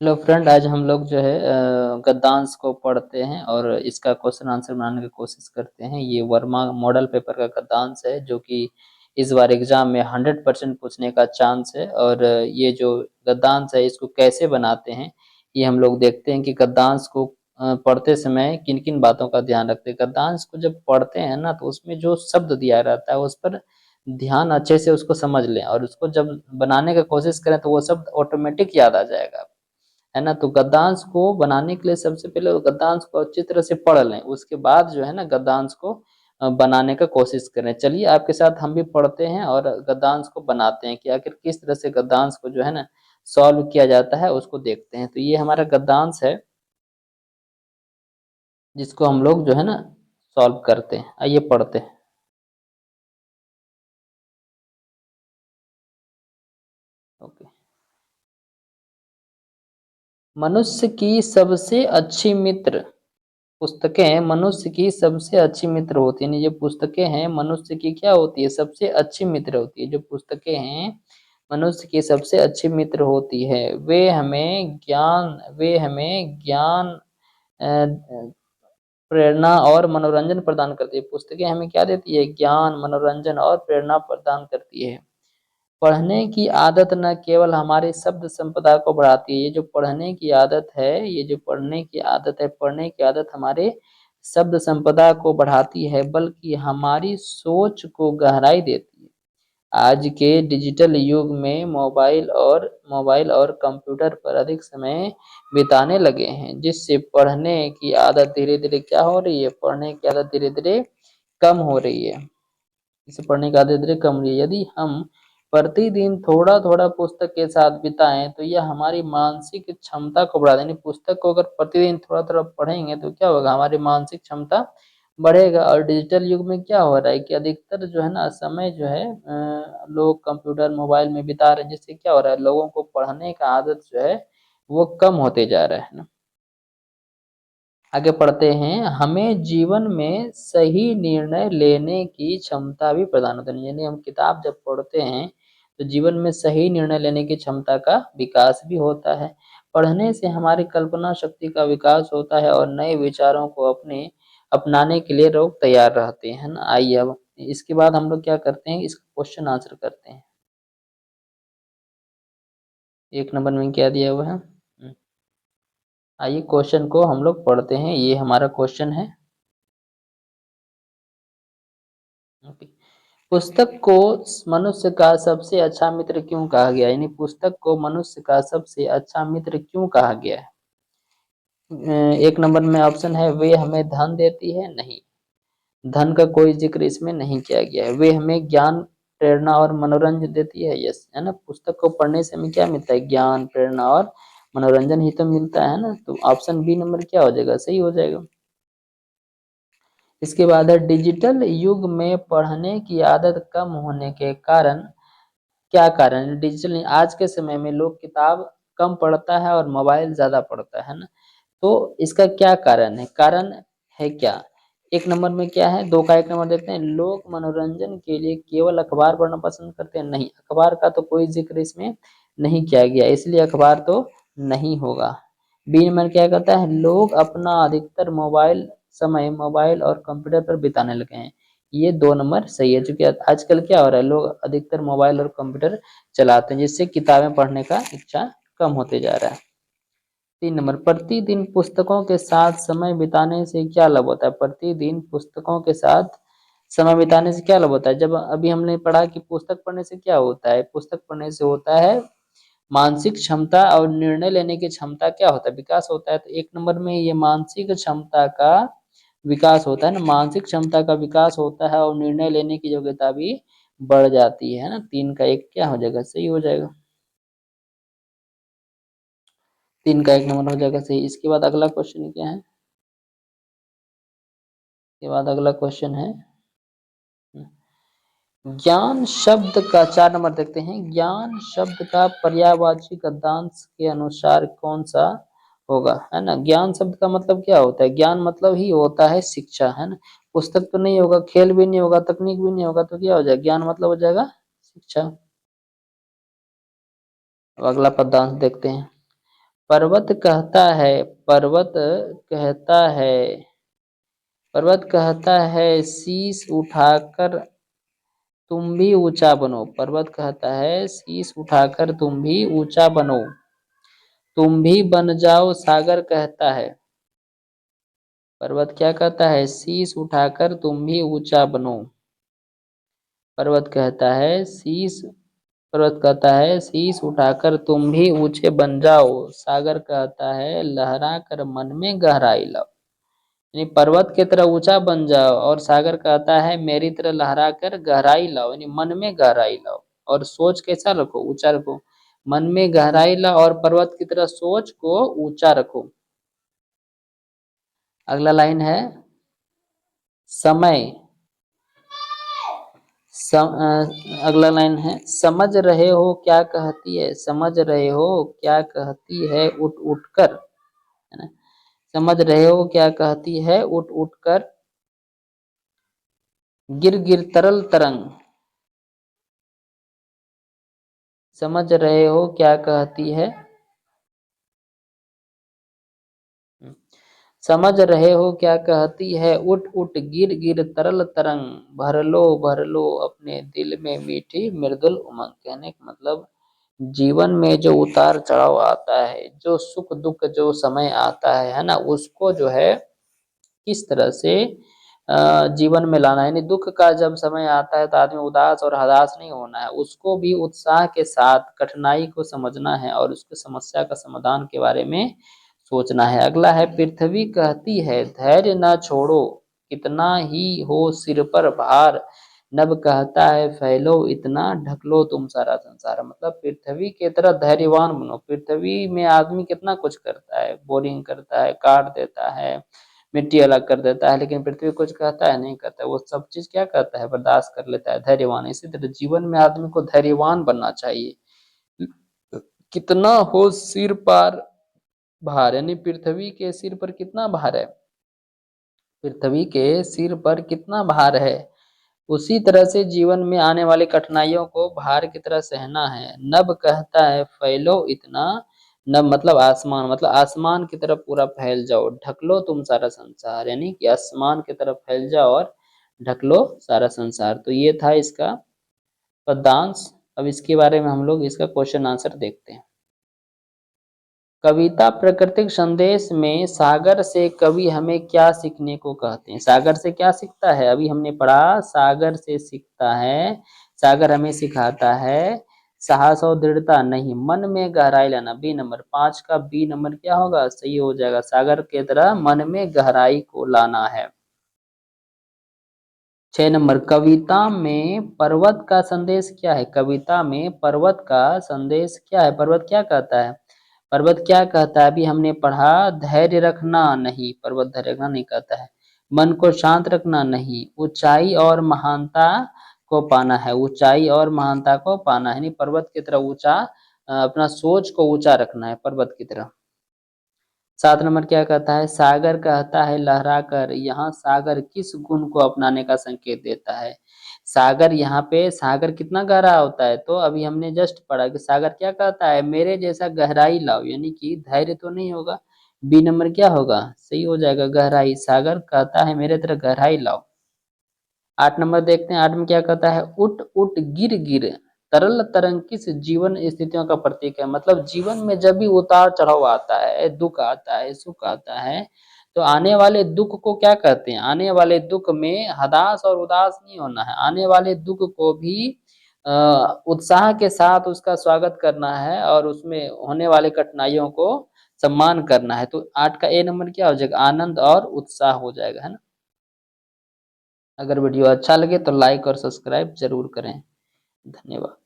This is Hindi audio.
हेलो फ्रेंड, आज हम लोग जो है गद्यांश को पढ़ते हैं और इसका क्वेश्चन आंसर बनाने की कोशिश करते हैं। ये वर्मा मॉडल पेपर का गद्यांश है जो कि इस बार एग्जाम में 100% पूछने का चांस है। और ये जो गद्यांश है इसको कैसे बनाते हैं ये हम लोग देखते हैं कि गद्यांश को पढ़ते समय किन किन बातों का ध्यान रखते हैं। गद्यांश को जब पढ़ते हैं ना तो उसमें जो शब्द दिया रहता है उस पर ध्यान अच्छे से उसको समझ लें और उसको जब बनाने का कोशिश करें तो वो शब्द ऑटोमेटिक याद आ जाएगा, है ना। तो गद्यांश को बनाने के लिए सबसे पहले वो गद्यांश को अच्छी तरह से पढ़ लें, उसके बाद जो है ना गद्यांश को बनाने का कोशिश करें। चलिए आपके साथ हम भी पढ़ते हैं और गद्यांश को बनाते हैं कि आखिर किस तरह से गद्यांश को जो है ना सॉल्व किया जाता है उसको देखते हैं। तो ये हमारा गद्यांश है जिसको हम लोग जो है ना सॉल्व करते हैं। आइए पढ़ते हैं। ओके। मनुष्य की सबसे अच्छी मित्र पुस्तकें मनुष्य की सबसे अच्छी मित्र होती है। ये पुस्तकें हैं मनुष्य की क्या होती है, सबसे अच्छी मित्र होती है। जो पुस्तकें हैं मनुष्य की सबसे अच्छी मित्र होती है। वे हमें ज्ञान प्रेरणा और मनोरंजन प्रदान करती है। पुस्तकें हमें क्या देती है, ज्ञान, मनोरंजन और प्रेरणा प्रदान करती है। पढ़ने की आदत न केवल हमारी शब्द संपदा को बढ़ाती है। ये जो पढ़ने की आदत है, ये जो पढ़ने की आदत है, पढ़ने की आदत हमारे शब्द संपदा को बढ़ाती है बल्कि हमारी सोच को गहराई देती है। आज के डिजिटल युग में मोबाइल और कंप्यूटर पर अधिक समय बिताने लगे हैं जिससे पढ़ने की आदत धीरे धीरे क्या हो रही है, पढ़ने की आदत धीरे धीरे कम हो रही है। इसे पढ़ने की आदत धीरे कम हो रही है। यदि हम प्रतिदिन थोड़ा थोड़ा पुस्तक के साथ बिताएं तो यह हमारी मानसिक क्षमता को बढ़ा देंगे। पुस्तक को अगर प्रतिदिन थोड़ा थोड़ा पढ़ेंगे तो क्या होगा, हमारी मानसिक क्षमता बढ़ेगा। और डिजिटल युग में क्या हो रहा है कि अधिकतर जो है ना समय जो है लोग कंप्यूटर मोबाइल में बिता रहे हैं जिससे क्या हो रहा है, लोगों को पढ़ने का आदत जो है वो कम होते जा रहा है ना। आगे पढ़ते हैं। हमें जीवन में सही निर्णय लेने की क्षमता भी प्रदान होती है। यानी हम किताब जब पढ़ते हैं तो जीवन में सही निर्णय लेने की क्षमता का विकास भी होता है। पढ़ने से हमारी कल्पना शक्ति का विकास होता है और नए विचारों को अपनाने के लिए लोग तैयार रहते हैं ना। आइए अब इसके बाद हम लोग क्या करते हैं, इसका क्वेश्चन आंसर करते हैं। 1 नंबर में क्या दिया हुआ है। आइए क्वेश्चन को हम लोग पढ़ते हैं। ये हमारा क्वेश्चन है। ओके। पुस्तक को मनुष्य का सबसे अच्छा मित्र क्यों कहा गया, यानी पुस्तक को मनुष्य का सबसे अच्छा मित्र क्यों कहा गया है। 1 नंबर में ऑप्शन है, वे हमें धन देती है। नहीं, धन का कोई जिक्र इसमें नहीं किया गया है। वे हमें ज्ञान, प्रेरणा और मनोरंजन देती है। यस, है ना। पुस्तक को पढ़ने से हमें क्या मिलता है, ज्ञान, प्रेरणा और मनोरंजन ही तो मिलता है ना। तो ऑप्शन बी नंबर क्या हो जाएगा, सही हो जाएगा। इसके बाद है, डिजिटल युग में पढ़ने की आदत कम होने के कारण क्या कारण है। डिजिटल आज के समय में लोग किताब कम पढ़ता है और मोबाइल ज्यादा पढ़ता है ना। तो इसका क्या कारण है, कारण है क्या। 1 नंबर में क्या है, 2 का 1 नंबर देते हैं। लोग मनोरंजन के लिए केवल अखबार पढ़ना पसंद करते हैं। नहीं, अखबार का तो कोई जिक्र इसमें नहीं किया गया, इसलिए अखबार तो नहीं होगा। बी नंबर क्या कहता है, लोग अपना अधिकतर समय मोबाइल और कंप्यूटर पर बिताने लगे हैं। ये 2 नंबर सही है, क्योंकि आजकल क्या हो रहा है, लोग अधिकतर मोबाइल और कंप्यूटर चलाते हैं जिससे किताबें पढ़ने का इच्छा कम होते जा रहा है। 3 नंबर, प्रतिदिन पुस्तकों के साथ समय बिताने से क्या लाभ होता है। प्रतिदिन पुस्तकों के साथ समय बिताने से क्या लाभ होता है। जब अभी हमने पढ़ा कि पुस्तक पढ़ने से क्या होता है, पुस्तक पढ़ने से होता है मानसिक क्षमता और निर्णय लेने की क्षमता क्या होता है, विकास होता है। तो 1 नंबर में ये मानसिक क्षमता का विकास होता है ना, मानसिक क्षमता का विकास होता है और निर्णय लेने की योग्यता भी बढ़ जाती है ना। 3 का 1 क्या हो जाएगा, सही हो जाएगा। 3 का 1 नंबर हो जाएगा सही। इसके बाद अगला क्वेश्चन क्या है, के बाद अगला क्वेश्चन है, ज्ञान शब्द का 4 नंबर देखते हैं। ज्ञान शब्द का पर्यायवाची गद्यांश के अनुसार कौन सा होगा, है ना। ज्ञान शब्द का मतलब क्या होता है, ज्ञान मतलब ही होता है शिक्षा, है ना। पुस्तक तो नहीं होगा, खेल भी नहीं होगा, तकनीक भी नहीं होगा, तो क्या हो जाएगा, ज्ञान मतलब हो जाएगा शिक्षा। अब अगला पदांश देखते हैं। पर्वत कहता है, पर्वत कहता है, पर्वत कहता है शीश उठाकर तुम भी ऊंचा बनो। पर्वत कहता है शीश उठाकर तुम भी ऊंचा बनो, तुम भी बन जाओ सागर कहता है। पर्वत क्या कहता है? शीश उठाकर तुम भी ऊंचा बनो। पर्वत कहता है शीश पर्वत कहता है शीश उठाकर तुम भी ऊंचे बन जाओ। सागर कहता है लहरा कर मन में गहराई लाओ। यानी पर्वत की तरह ऊंचा बन जाओ, और सागर कहता है मेरी तरह लहरा कर गहराई लाओ, यानी मन में गहराई लाओ। और सोच कैसा रखो? ऊंचा रखो। मन में गहराई लाओ और पर्वत की तरह सोच को ऊंचा रखो। अगला लाइन है समय। अगला लाइन है समझ रहे हो क्या कहती है, समझ रहे हो क्या कहती है उठ उठ कर, है ना। समझ रहे हो क्या कहती है उठ उठ कर, गिर गिर तरल तरंग। समझ रहे हो क्या कहती है, समझ रहे हो क्या कहती है उठ उठ गिर गिर तरल तरंग, भर लो अपने दिल में मीठी मृदुल उमंग। कहने का मतलब जीवन में जो उतार चढ़ाव आता है, जो सुख दुख जो समय आता है ना, उसको जो है किस तरह से जीवन में लाना है। यानी दुख का जब समय आता है तो आदमी उदास और हताश नहीं होना है, उसको भी उत्साह के साथ कठिनाई को समझना है और उसकी समस्या का समाधान के बारे में सोचना है। अगला है पृथ्वी कहती है धैर्य न छोड़ो, कितना ही हो सिर पर भार, नभ कहता है फैलो इतना, ढक लो तुम सारा संसार। मतलब पृथ्वी की तरह धैर्यवान बनो। पृथ्वी में आदमी कितना कुछ करता है, बोरिंग करता है, काट देता है, मिट्टी अलग कर देता है, लेकिन पृथ्वी कुछ कहता है? नहीं कहता है। वो सब चीज क्या कहता है? बर्दाश्त कर लेता है, धैर्यवान। इसी तरह जीवन में आदमी को धैर्यवान बनना चाहिए। कितना हो सिर पर भार, यानी पृथ्वी के सिर पर कितना भार है, पृथ्वी के सिर पर कितना भार है, उसी तरह से जीवन में आने वाली कठिनाइयों को भार की तरह सहना है। नभ कहता है फैलो इतना, नभ मतलब आसमान, मतलब आसमान की तरफ पूरा फैल जाओ, ढक लो तुम सारा संसार, यानी कि आसमान की तरफ फैल जाओ और ढक लो सारा संसार। तो ये था इसका पद्यांश। अब इसके बारे में हम लोग इसका क्वेश्चन आंसर देखते हैं। कविता प्राकृतिक संदेश में सागर से कवि हमें क्या सीखने को कहते हैं? सागर से क्या सीखता है? अभी हमने पढ़ा सागर से सीखता है, सागर हमें सिखाता है साहस और दृढ़ता नहीं, मन में गहराई लाना। बी नंबर 5 का बी नंबर क्या होगा? सही हो जाएगा। सागर की तरह मन में गहराई को लाना है। 6 नंबर कविता में पर्वत का संदेश क्या है? कविता में पर्वत का संदेश क्या है? पर्वत क्या कहता है? पर्वत क्या कहता है? अभी हमने पढ़ा धैर्य रखना नहीं, पर्वत धैर्य रखना नहीं कहता है। मन को शांत रखना नहीं, ऊंचाई और महानता को पाना है, ऊंचाई और महानता को पाना है। यानी पर्वत की तरह ऊंचा अपना सोच को ऊंचा रखना है पर्वत की तरह। 7 नंबर क्या कहता है? सागर कहता है लहरा कर, यहाँ सागर किस गुण को अपनाने का संकेत देता है? सागर यहाँ पे सागर कितना गहरा होता है? तो अभी हमने जस्ट पढ़ा कि सागर क्या कहता है? मेरे जैसा गहराई लाओ, यानी कि धैर्य तो नहीं होगा। बी नंबर क्या होगा? सही हो जाएगा, गहराई। सागर कहता है मेरे तरह गहराई लाओ। 8 नंबर देखते हैं। 8 में क्या कहता है? उठ उठ गिर गिर तरल तरंग किस जीवन स्थितियों का प्रतीक है? मतलब जीवन में जब भी उतार चढ़ाव आता है, दुख आता है, सुख आता है, तो आने वाले दुख को क्या कहते हैं? आने वाले दुख में हताश और उदास नहीं होना है, आने वाले दुख को भी उत्साह के साथ उसका स्वागत करना है और उसमें होने वाली कठिनाइयों को सम्मान करना है। तो 8 का ए नंबर क्या हो जाएगा? आनंद और उत्साह हो जाएगा, है ना। अगर वीडियो अच्छा लगे तो लाइक और सब्सक्राइब जरूर करें। धन्यवाद।